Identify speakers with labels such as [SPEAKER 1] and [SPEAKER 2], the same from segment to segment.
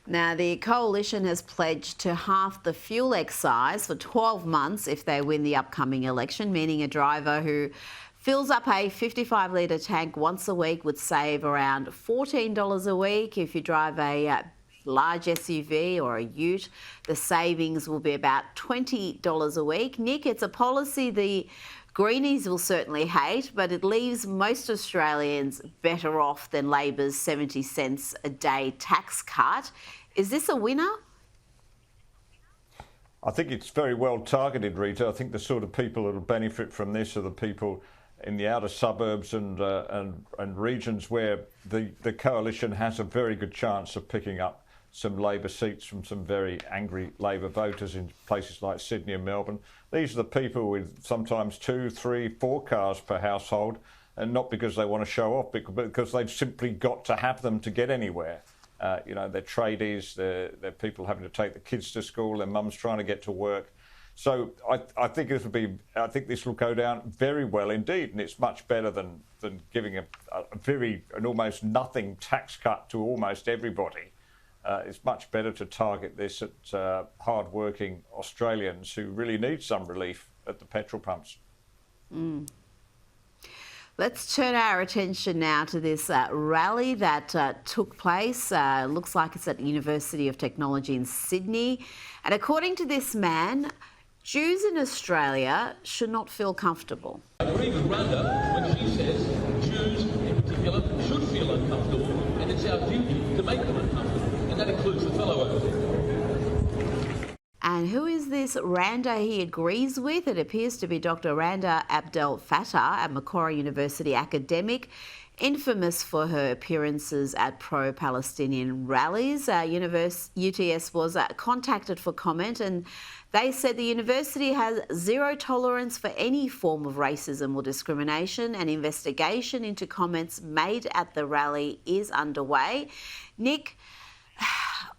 [SPEAKER 1] Now, the coalition has pledged to halve the fuel excise for 12 months if they win the upcoming election, meaning a driver who fills up a 55-litre tank once a week would save around $14 a week. If you drive a large SUV or a ute, the savings will be about $20 a week. Nick, it's a policy the Greenies will certainly hate, but it leaves most Australians better off than Labor's 70 cents a day tax cut. Is this a winner?
[SPEAKER 2] I think it's very well targeted, Rita. I think the sort of people that will benefit from this are the people in the outer suburbs and regions where the coalition has a very good chance of picking up some Labor seats from some very angry Labor voters in places like Sydney and Melbourne. These are the people with sometimes 2, 3, 4 cars per household, and not because they want to show off, but because they've simply got to have them to get anywhere. They're tradies, they're people having to take the kids to school, their mum's trying to get to work. So I think this will go down very well indeed, and it's much better than giving an almost nothing tax cut to almost everybody. It's much better to target this at hard-working Australians who really need some relief at the petrol pumps.
[SPEAKER 1] Let's turn our attention now to this rally that took place. Looks like it's at the University of Technology in Sydney. And according to this man, Jews in Australia should not feel comfortable.
[SPEAKER 3] I agree with Rhonda when she says Jews in particular should feel uncomfortable, and it's our duty to make them uncomfortable. And that includes the fellow over there.
[SPEAKER 1] And who is this Randa he agrees with? It appears to be Dr. Randa Abdel Fattah, a Macquarie University academic, infamous for her appearances at pro-Palestinian rallies. UTS was contacted for comment, and they said the university has zero tolerance for any form of racism or discrimination. An investigation into comments made at the rally is underway. Nick,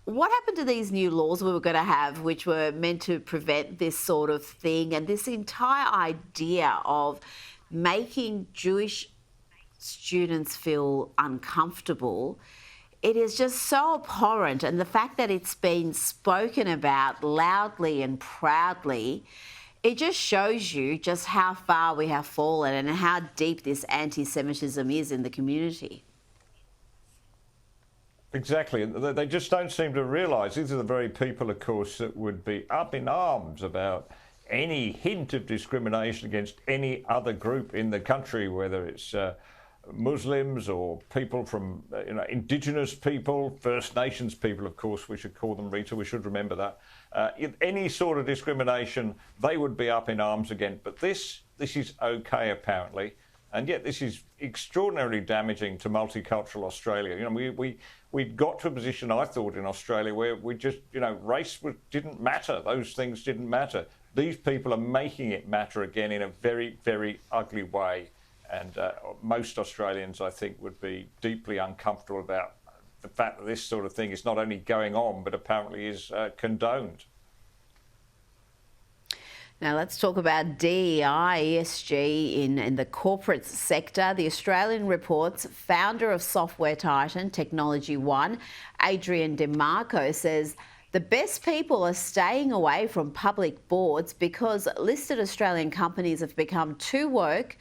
[SPEAKER 1] what happened to these new laws we were going to have, which were meant to prevent this sort of thing, and this entire idea of making Jewish students feel uncomfortable? It is just so abhorrent, and the fact that it's been spoken about loudly and proudly, it just shows you just how far we have fallen and how deep this anti-Semitism is in the community.
[SPEAKER 2] Exactly. They just don't seem to realise these are the very people, of course, that would be up in arms about any hint of discrimination against any other group in the country, whether it's Muslims or people from, Indigenous people, First Nations people, of course, we should call them, Rita, we should remember that. Any sort of discrimination, they would be up in arms again. But this is okay, apparently. And yet this is extraordinarily damaging to multicultural Australia. We got to a position, I thought, in Australia where we just, race didn't matter. Those things didn't matter. These people are making it matter again in a very, very ugly way. And most Australians, I think, would be deeply uncomfortable about the fact that this sort of thing is not only going on, but apparently is condoned.
[SPEAKER 1] Now let's talk about DEI, ESG in the corporate sector. The Australian Report's founder of software titan Technology One, Adrian DeMarco, says the best people are staying away from public boards because listed Australian companies have become too woke,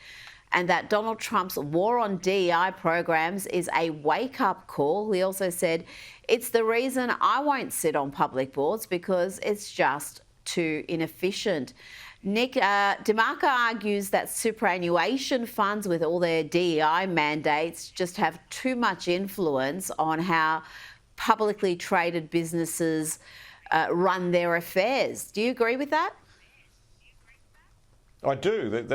[SPEAKER 1] and that Donald Trump's war on DEI programs is a wake-up call. He also said, it's the reason I won't sit on public boards because it's just too inefficient. Nick, DeMarco argues that superannuation funds with all their DEI mandates just have too much influence on how publicly traded businesses run their affairs. Do you agree with that?
[SPEAKER 2] I do.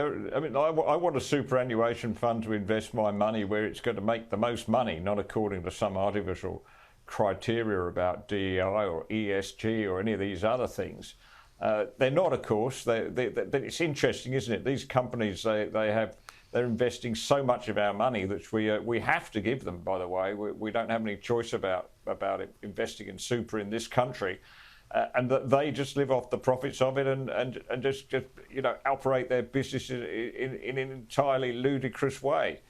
[SPEAKER 2] I want a superannuation fund to invest my money where it's going to make the most money, not according to some artificial criteria about DEI or ESG or any of these other things. They're not, of course. But it's interesting, isn't it? These companies, they're investing so much of our money that we have to give them. By the way, we don't have any choice about investing in super in this country, and that they just live off the profits of it and just operate their business in an entirely ludicrous way.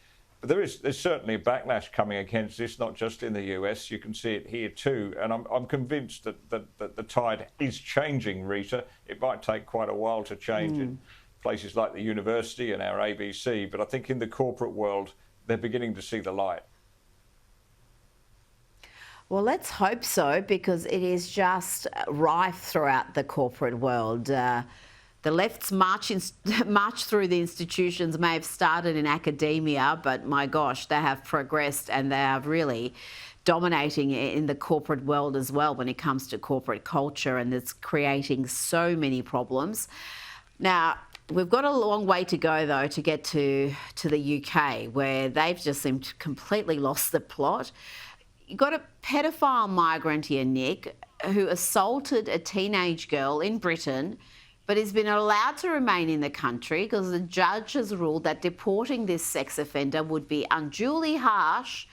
[SPEAKER 2] But there's certainly a backlash coming against this, not just in the US. You can see it here too. And I'm convinced that the tide is changing, Rita. It might take quite a while to change in places like the university and our ABC. But I think in the corporate world, they're beginning to see the light.
[SPEAKER 1] Well, let's hope so, because it is just rife throughout the corporate world. The left's march through the institutions may have started in academia, but my gosh, they have progressed and they are really dominating in the corporate world as well when it comes to corporate culture, and it's creating so many problems. Now, we've got a long way to go, though, to get to the UK, where they've just seemed completely lost the plot. You've got a pedophile migrant here, Nick, who assaulted a teenage girl in Britain, but has been allowed to remain in the country because the judge has ruled that deporting this sex offender would be unduly harsh.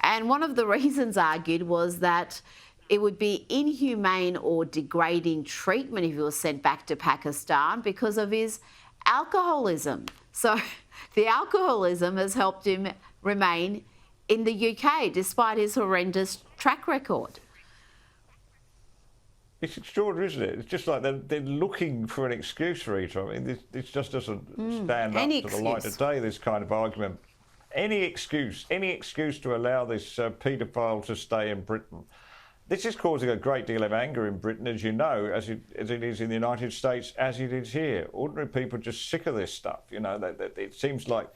[SPEAKER 1] And one of the reasons argued was that it would be inhumane or degrading treatment if he was sent back to Pakistan because of his alcoholism. So the alcoholism has helped him remain in the UK, despite his horrendous track record.
[SPEAKER 2] It's extraordinary, isn't it? It's just like they're looking for an excuse for it. I mean, this just doesn't stand up to the light of day, this kind of argument. Any excuse to allow this paedophile to stay in Britain. This is causing a great deal of anger in Britain, as you know, as it is in the United States, as it is here. Ordinary people are just sick of this stuff. You know, it seems like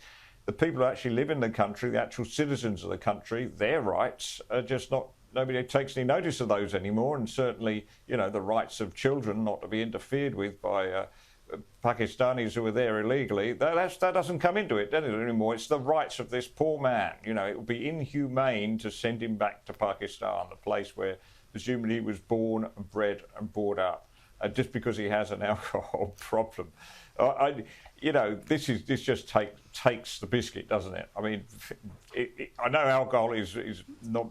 [SPEAKER 2] the people who actually live in the country, the actual citizens of the country, their rights are just not, nobody takes any notice of those anymore. And certainly, you know, the rights of children not to be interfered with by Pakistanis who are there illegally, that doesn't come into it, does it, anymore? It's the rights of this poor man. You know, it would be inhumane to send him back to Pakistan, the place where presumably he was born and bred and brought up, just because he has an alcohol problem. You know, this just takes the biscuit, doesn't it? I mean, I know alcohol is not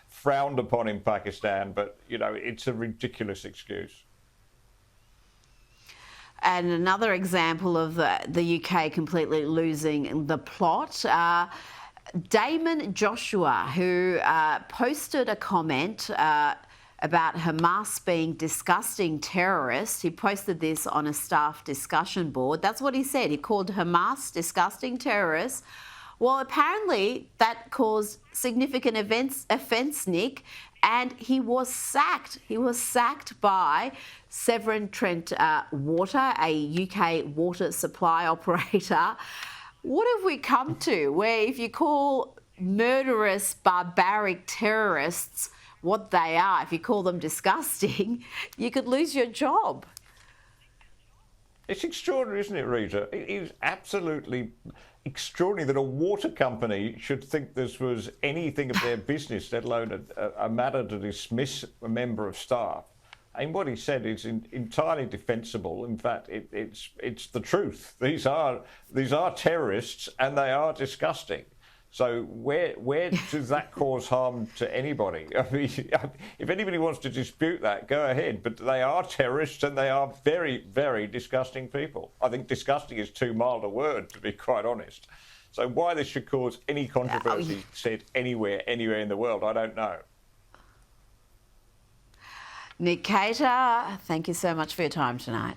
[SPEAKER 2] frowned upon in Pakistan, but, you know, it's a ridiculous excuse.
[SPEAKER 1] And another example of the UK completely losing the plot, Damon Joshua, who posted a comment about Hamas being disgusting terrorists. He posted this on a staff discussion board. That's what he said. He called Hamas disgusting terrorists. Well, apparently that caused significant offence, Nick, and he was sacked. He was sacked by Severn Trent Water, a UK water supply operator. What have we come to where if you call murderous, barbaric terrorists what they are, if you call them disgusting, you could lose your job?
[SPEAKER 2] It's extraordinary, isn't it, Rita? It is absolutely extraordinary that a water company should think this was anything of their business, let alone a matter to dismiss a member of staff. I mean, what he said is entirely defensible. In fact, it's the truth. These are terrorists, and they are disgusting. So where does that cause harm to anybody? I mean, if anybody wants to dispute that, go ahead. But they are terrorists, and they are very, very disgusting people. I think disgusting is too mild a word, to be quite honest. So why this should cause any controversy said anywhere in the world, I don't know.
[SPEAKER 1] Nick Cater, thank you so much for your time tonight.